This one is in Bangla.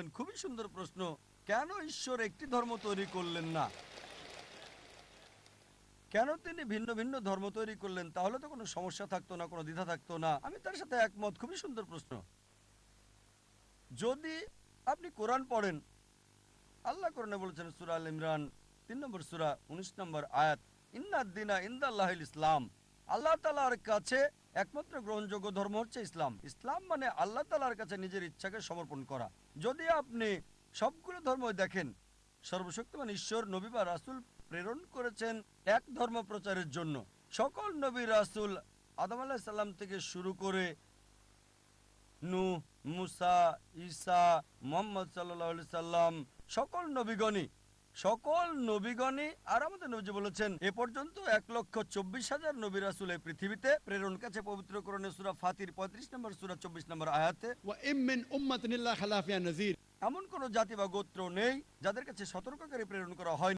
বললেন খুবই সুন্দর প্রশ্ন, কেন ঈশ্বর একটি ধর্ম তৈরি করলেন না? কেন তিনি ভিন্ন ভিন্ন ধর্ম তৈরি করলেন? তাহলে তো কোনো সমস্যা থাকতো না, কোনো দ্বিধা থাকতো না। আমি তার সাথে একমত, খুবই সুন্দর প্রশ্ন। যদি আপনি কোরআন পড়েন, আল্লাহ কোরআনে বলেছেন সূরা আল ইমরান ৩ নম্বর সূরা ১৯ নম্বর আয়াত, ইন্নাদ-দীনা ইনদাল্লাহিল ইসলাম। আল্লাহ তাআলার কাছে একমাত্র গ্রহণযোগ্য ধর্ম হচ্ছে ইসলাম। ইসলাম মানে আল্লাহ তাআলার কাছে নিজের ইচ্ছাকে সমর্পণ করা। যদি আপনি সবগুলো ধর্মই দেখেন, সর্বশক্তিমান ঈশ্বর নবী বা রাসূল প্রেরণ করেছেন এক ধর্ম প্রচারের জন্য। সকল নবী রাসূল আদম আলাইহিস সালাম থেকে শুরু করে নূহ, মুসা, ঈসা, মুহাম্মদ সাল্লাল্লাহু আলাইহি সাল্লাম, সকল নবীগণই আর আমাদের নবীজি বলেছেন এ পর্যন্ত ১,২৪,০০০ নবী রাসূল এই পৃথিবীতে প্রেরণ কাছে পবিত্র কোরআনে সূরা ফাতির ৩৫ নম্বর সূরা ২৪ নম্বর আয়াতে, وإن من أمة إلا خلا فيها نذير। এমন কোন জাতি বা গোত্র নেই যাদের কাছে সতর্ককারী প্রেরণ করা হয়নি।